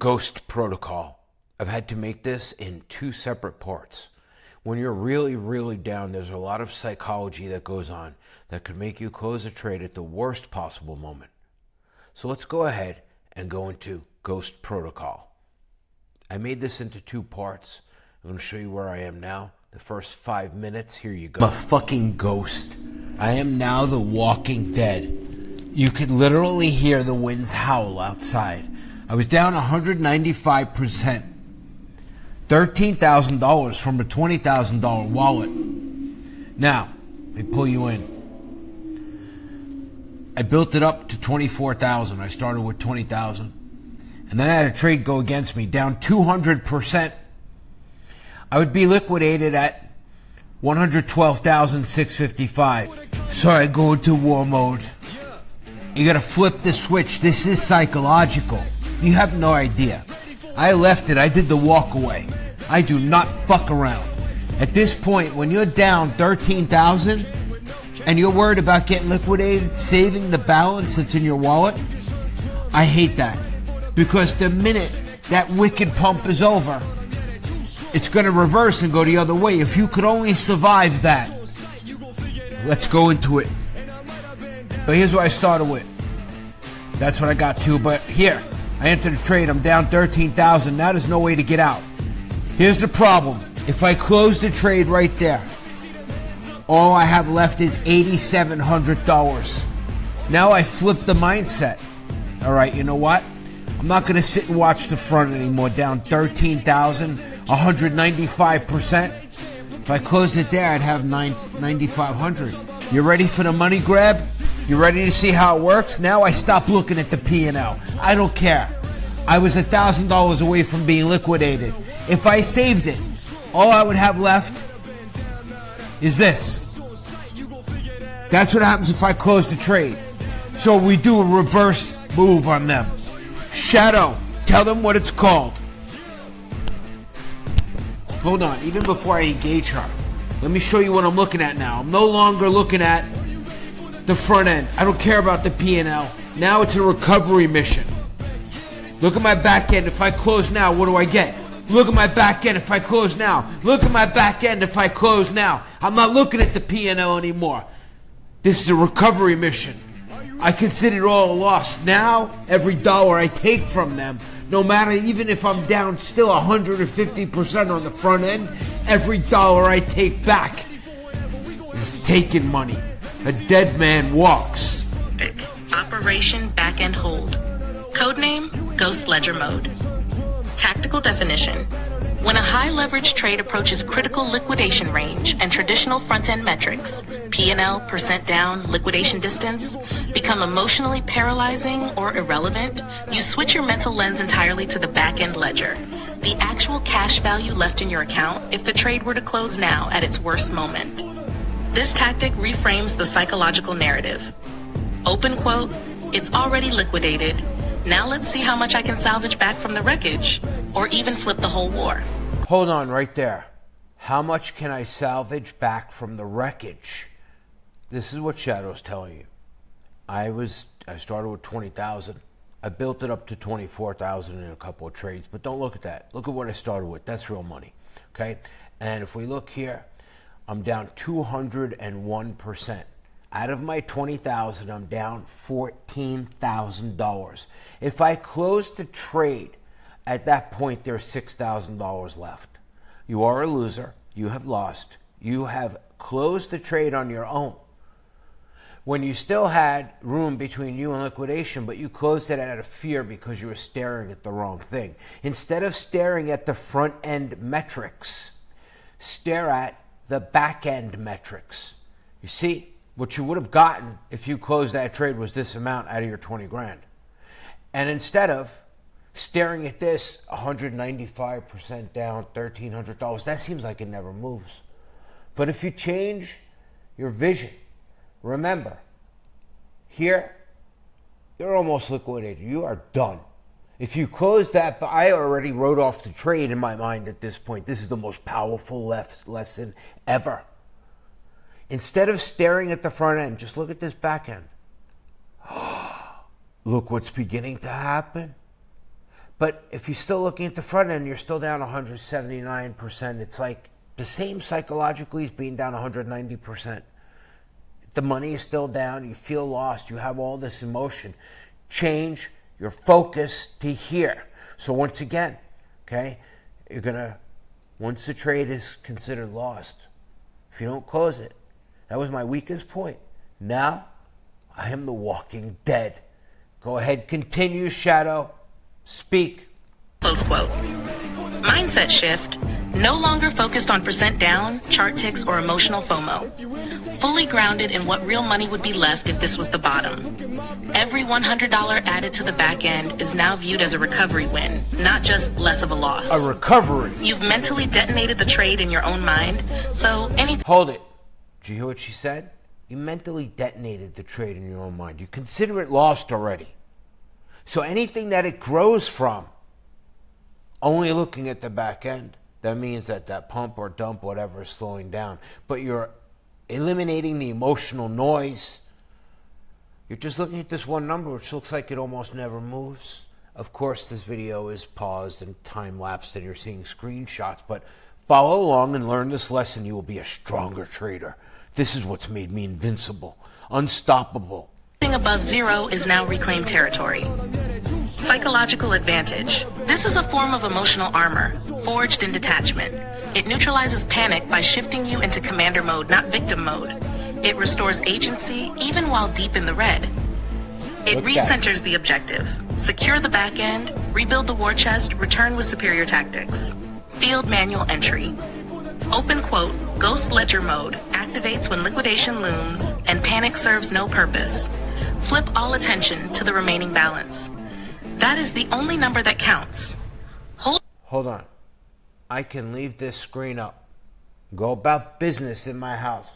Ghost protocol. I've had to make this in two separate parts. When you're really, really down, there's a lot of psychology that goes on that could make you close a trade at the worst possible moment. So let's go ahead and go into Ghost protocol. I made this into two parts. I'm going to show you where I am now. The first 5 minutes, here you go. I'm a fucking ghost. I am now the walking dead. You could literally hear the winds howl outside. I was down 195%. $13,000 from a $20,000 wallet. Now, let me pull you in. I built it up to 24,000. I started with 20,000. And then I had a trade go against me, down 200%. I would be liquidated at 112,655. So I go into war mode. You gotta flip the switch. This is psychological. You have no idea. I left it. I did the walk away. I do not fuck around. At this point, when you're down 13,000 and you're worried about getting liquidated, saving the balance that's in your wallet, I hate that. Because the minute that wicked pump is over, it's going to reverse and go the other way. If you could only survive that. Let's go into it. But here's what I started with. That's what I got to. But here, I entered the trade. I'm down 13,000. Now there's no way to get out. Here's the problem. If I close the trade right there, all I have left is $8,700. Now I flip the mindset. All right, you know what? I'm not going to sit and watch the front anymore. Down 13,000, 195%. If I closed it there, I'd have 9,500. You ready for the money grab? You ready to see how it works? Now I stop looking at the P&L. I don't care. I was $1,000 away from being liquidated. If I saved it, all I would have left is this. That's what happens if I close the trade. So we do a reverse move on them. Shadow, tell them what it's called. Hold on, even before I engage her, let me show you what I'm looking at now. I'm no longer looking at the front end. I don't care about the P&L. Now it's a recovery mission. Look at my back end. If I close now, what do I get? Look at my back end if I close now. Look at my back end if I close now. I'm not looking at the P&L anymore. This is a recovery mission. I consider it all a loss. Now, every dollar I take from them, no matter, even if I'm down still 150% on the front end, every dollar I take back is taking money. A dead man walks. Operation Back-End Hold. Codename, Ghost Ledger Mode. Tactical definition. When a high-leverage trade approaches critical liquidation range and traditional front-end metrics, P&L, percent down, liquidation distance, become emotionally paralyzing or irrelevant, you switch your mental lens entirely to the back-end ledger, the actual cash value left in your account if the trade were to close now at its worst moment. This tactic reframes the psychological narrative. Open quote, it's already liquidated. Now let's see how much I can salvage back from the wreckage, or even flip the whole war. Hold on right there. How much can I salvage back from the wreckage? This is what Shadow's telling you. I started with 20,000. I built it up to 24,000 in a couple of trades, but don't look at that. Look at what I started with. That's real money, okay? And if we look here, I'm down 201%. Out of my 20,000, I'm down $14,000. If I close the trade, at that point, there's $6,000 left. You are a loser. You have lost. You have closed the trade on your own. When you still had room between you and liquidation, but you closed it out of fear because you were staring at the wrong thing. Instead of staring at the front end metrics, stare at the back end metrics. You see, what you would have gotten if you closed that trade was this amount out of your 20 grand. And instead of staring at this 195% down, $1,300, that seems like it never moves. But if you change your vision, remember, here, you're almost liquidated. You are done. If you close that, I already wrote off the trade in my mind at this point. This is the most powerful lesson ever. Instead of staring at the front end, just look at this back end. Look what's beginning to happen. But if you're still looking at the front end, you're still down 179%. It's like the same psychologically as being down 190%. The money is still down. You feel lost. You have all this emotion. Change your focus to here. So once again, okay, you're going to, once the trade is considered lost, if you don't close it, that was my weakest point. Now, I am the walking dead. Go ahead, continue, Shadow. Speak. Close quote. Mindset shift. No longer focused on percent down, chart ticks, or emotional FOMO. Fully grounded in what real money would be left if this was the bottom. Every $100 added to the back end is now viewed as a recovery win, not just less of a loss. A recovery. You've mentally detonated the trade in your own mind, so any... Hold it. Did you hear what she said? You mentally detonated the trade in your own mind. You consider it lost already. So anything that it grows from, only looking at the back end, that means that that pump or dump, whatever, is slowing down. But you're eliminating the emotional noise. You're just looking at this one number, which looks like it almost never moves. Of course, this video is paused and time-lapsed, and you're seeing screenshots. But follow along and learn this lesson. You will be a stronger trader. This is what's made me invincible, unstoppable. Anything above zero is now reclaimed territory. Psychological advantage. This is a form of emotional armor, forged in detachment. It neutralizes panic by shifting you into commander mode, not victim mode. It restores agency even while deep in the red. It recenters the objective. Secure the back end, rebuild the war chest, return with superior tactics. Field manual entry. Open quote, Ghost Ledger mode activates when liquidation looms and panic serves no purpose. Flip all attention to the remaining balance. That is the only number that counts. Hold on. I can leave this screen up, go about business in my house,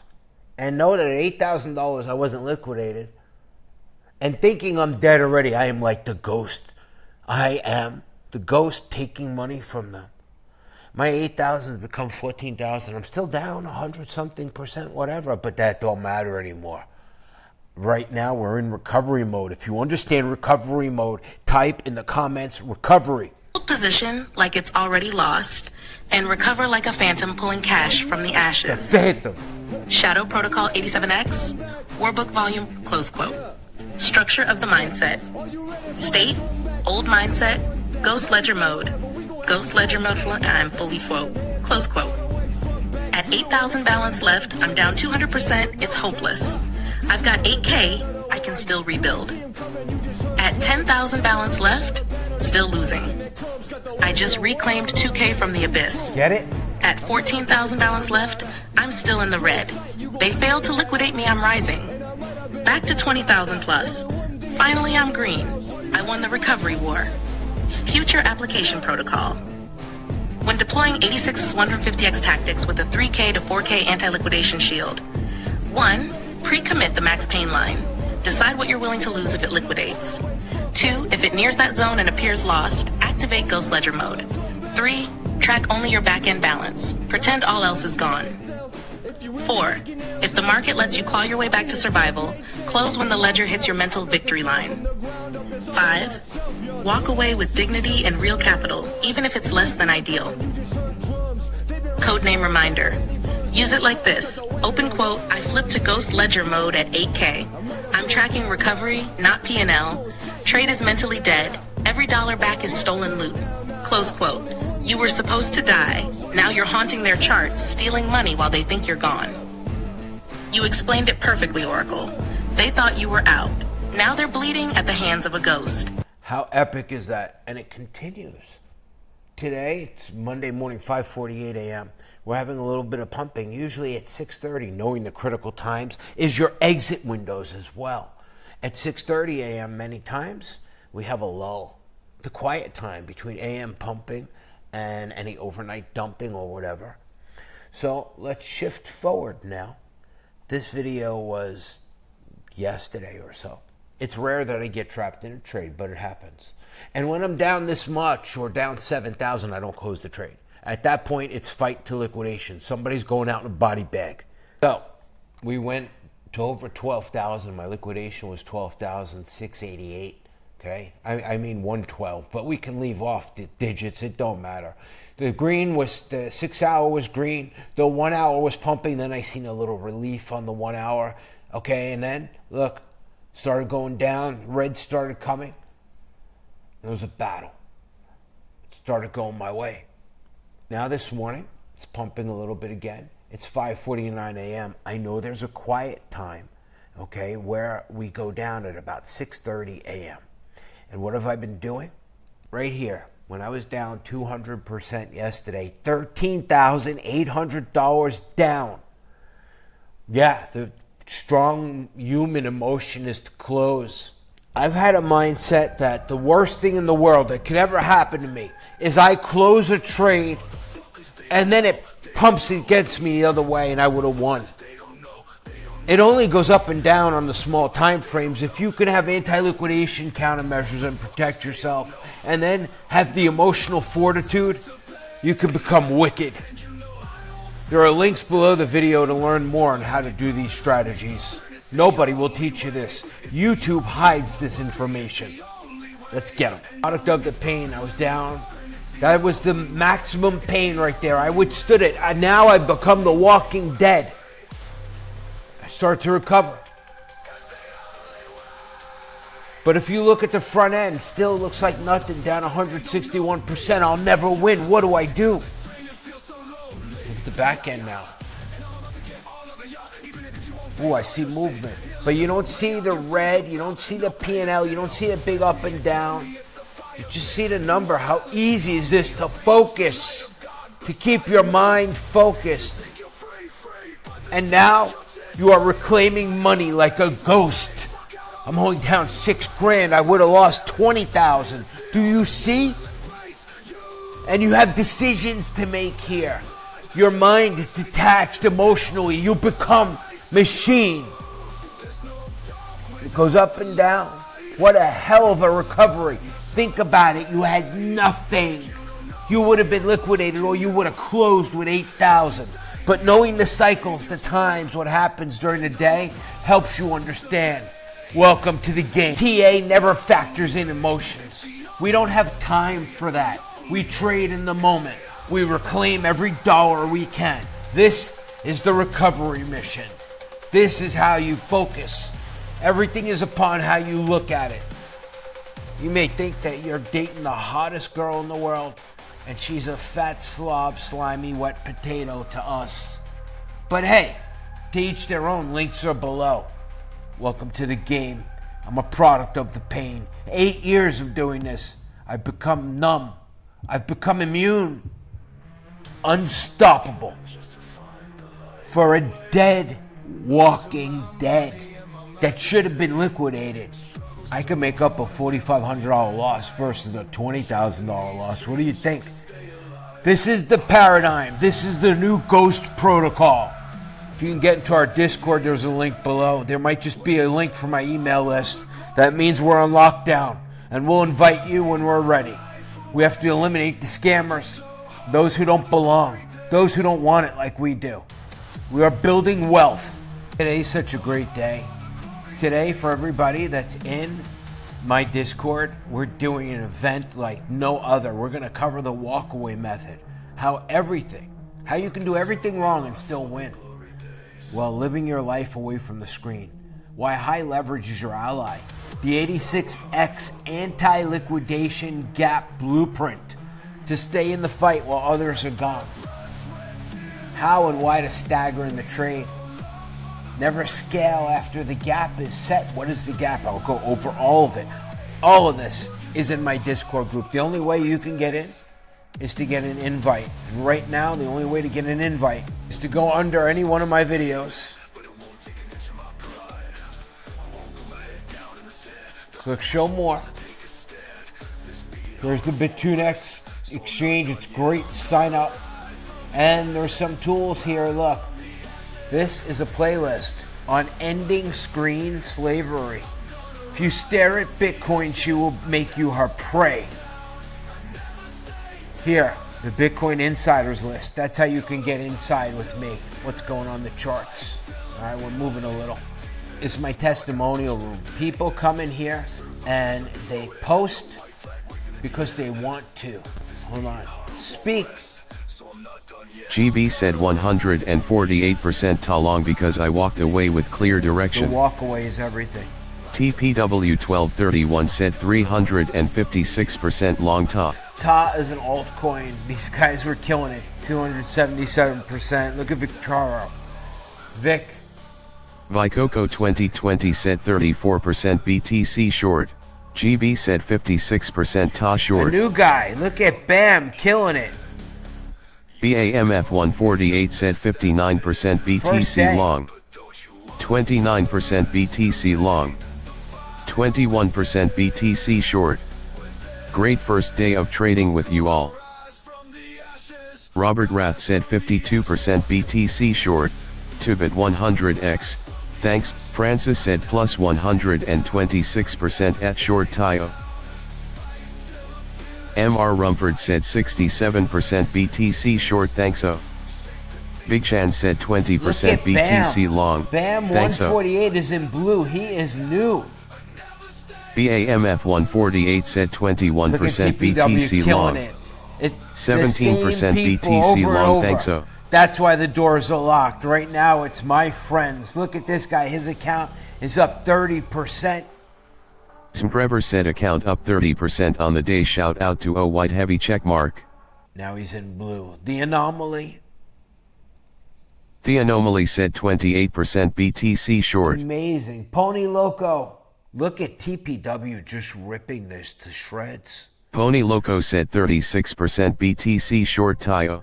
and know that at $8,000 I wasn't liquidated, and thinking I'm dead already. I am like the ghost. I am the ghost taking money from them. My 8,000 has become 14,000. I'm still down 100-something%, whatever, but that don't matter anymore. Right now, we're in recovery mode. If you understand recovery mode, type in the comments recovery. Hold position like it's already lost, and recover like a phantom pulling cash from the ashes. Phantom. Shadow Protocol 87X, Warbook Volume, close quote. Structure of the mindset. State, old mindset, Ghost Ledger mode. Ghost Ledger mode, I'm fully quote, close quote. At 8,000 balance left, I'm down 200%, it's hopeless. I've got 8K, I can still rebuild. At 10,000 balance left, still losing. I just reclaimed 2K from the abyss. Get it? At 14,000 balance left, I'm still in the red. They failed to liquidate me, I'm rising. Back to 20,000 plus. Finally, I'm green. I won the recovery war. Future application protocol. When deploying 86's 150x tactics with a 3K to 4K anti-liquidation shield. 1. Pre-commit the max pain line. Decide what you're willing to lose if it liquidates. 2. If it nears that zone and appears lost, activate Ghost Ledger mode. 3. Track only your back-end balance. Pretend all else is gone. 4. If the market lets you claw your way back to survival, close when the ledger hits your mental victory line. 5. Walk away with dignity and real capital, even if it's less than ideal. Codename reminder. Use it like this. Open quote, I flipped to Ghost Ledger mode at 8K. I'm tracking recovery, not P&L. Trade is mentally dead. Every dollar back is stolen loot. Close quote. You were supposed to die. Now you're haunting their charts, stealing money while they think you're gone. You explained it perfectly, Oracle. They thought you were out. Now they're bleeding at the hands of a ghost. How epic is that? And it continues. Today, it's Monday morning, 5:48 a.m. We're having a little bit of pumping. Usually at 6:30, knowing the critical times is your exit windows as well. At 6:30 a.m. many times, we have a lull. The quiet time between a.m. pumping and any overnight dumping or whatever. So let's shift forward now. This video was yesterday or so. It's rare that I get trapped in a trade, but it happens. And when I'm down this much or down 7,000, I don't close the trade. At that point, it's fight to liquidation. Somebody's going out in a body bag. So we went to over 12,000. My liquidation was 12,688. okay? I mean 112, but we can leave off the digits, it don't matter. The 6 hour was green, the 1 hour was pumping, then I seen a little relief on the 1 hour, okay? And then, look, started going down, red started coming. It was a battle. It started going my way. Now this morning, it's pumping a little bit again. It's 5:49 a.m. I know there's a quiet time, okay, where we go down at about 6:30 a.m. And what have I been doing? Right here, when I was down 200% yesterday, $13,800 down. Yeah, the strong human emotion is to close. I've had a mindset that the worst thing in the world that could ever happen to me is I close a trade and then it pumps against me the other way and I would have won. It only goes up and down on the small time frames. If you can have anti-liquidation countermeasures and protect yourself and then have the emotional fortitude, you can become wicked. There are links below the video to learn more on how to do these strategies. Nobody will teach you this. YouTube hides this information. Let's get them. Product of the pain, I was down. That was the maximum pain right there. I withstood it. Now I've become the walking dead. I start to recover. But if you look at the front end, still looks like nothing, down 161%. I'll never win. What do I do? Look at the back end now. Oh, I see movement. But you don't see the red, you don't see the P&L, you don't see the big up and down. You just see the number. How easy is this to focus, to keep your mind focused? And now you are reclaiming money like a ghost. I'm holding down $6,000. I would have lost 20,000. Do you see? And you have decisions to make here. Your mind is detached emotionally. You become machine. It goes up and down. What a hell of a recovery. Think about it. You had nothing. You would have been liquidated or you would have closed with 8,000. But knowing the cycles, the times, what happens during the day helps you understand. Welcome to the game. TA never factors in emotions. We don't have time for that. We trade in the moment. We reclaim every dollar we can. This is the recovery mission. This is how you focus. Everything is upon how you look at it. You may think that you're dating the hottest girl in the world, and she's a fat slob, slimy, wet potato to us. But hey, to each their own. Links are below. Welcome to the game. I'm a product of the pain. 8 years of doing this. I've become numb. I've become immune. Unstoppable. For a dead, walking dead that should have been liquidated. I could make up a $4,500 loss versus a $20,000 loss. What do you think? This is the paradigm. This is the new ghost protocol. If you can get into our Discord, there's a link below. There might just be a link for my email list. That means we're on lockdown, and we'll invite you when we're ready. We have to eliminate the scammers, those who don't belong, those who don't want it like we do. We are building wealth. Today's such a great day. Today, for everybody that's in my Discord, we're doing an event like no other. We're going to cover the walkaway method. How you can do everything wrong and still win while living your life away from the screen. Why high leverage is your ally. The 86X anti-liquidation gap blueprint to stay in the fight while others are gone. How and why to stagger in the trade. Never scale after the gap is set. What is the gap? I'll go over all of it. All of this is in my Discord group. The only way you can get in is to get an invite. And right now, the only way to get an invite is to go under any one of my videos. Click show more. There's the BitTuneX exchange. It's great. Sign up. And there's some tools here. Look. This is a playlist on ending screen slavery. If you stare at Bitcoin, she will make you her prey. Here, the Bitcoin Insiders list. That's how you can get inside with me. What's going on the charts. All right, we're moving a little. It's my testimonial room. People come in here and they post because they want to. Hold on. Speak. GB said 148% ta long because I walked away with clear The direction. walk away is everything. TPW1231 said 356% long ta. Ta is an altcoin. These guys were killing it. 277%. Look at Victaro. Vic. Vicoco 2020 said 34% BTC short. GB said 56% ta A short. new guy. Look at Bam killing it. BAMF 148 said 59% First day. BTC long. 29% BTC long. 21% BTC short. Great first day of trading with you all. Robert Rath said 52% BTC short. Tubit 100x. Thanks. Francis said plus 126% at short Tio. MR Rumford said 67% BTC short thanks o. Big Chan said 20% Look at BTC Bam. long. Bam Thanks o. 148 is in blue. He is new. BAMF 148 said 21% Look at TPW BTC killing long. it. 17% BTC over long. and over. Thanks o. That's why the doors are locked. Right now it's my friends. Look at this guy. His account is up 30%. Smprever said account up 30% on the day. Shout out to O White Heavy check mark. Now he's in blue. The anomaly. The anomaly said 28% BTC short. Amazing. Pony Loco. Look at TPW just ripping this to shreds. Pony Loco said 36% BTC short Tio.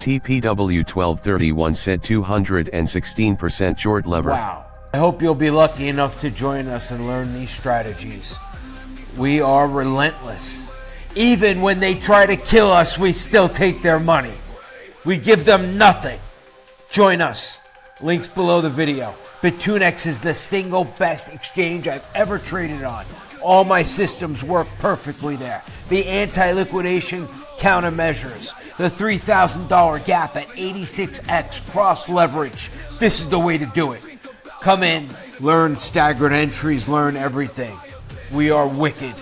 TPW 1231 said 216% short lever. Wow. I hope you'll be lucky enough to join us and learn these strategies. We are relentless. Even when they try to kill us, we still take their money. We give them nothing. Join us. Links below the video. Bitunex is the single best exchange I've ever traded on. All my systems work perfectly there. The anti-liquidation countermeasures. The $3,000 gap at 86x cross leverage. This is the way to do it. Come in, learn staggered entries, learn everything. We are wicked.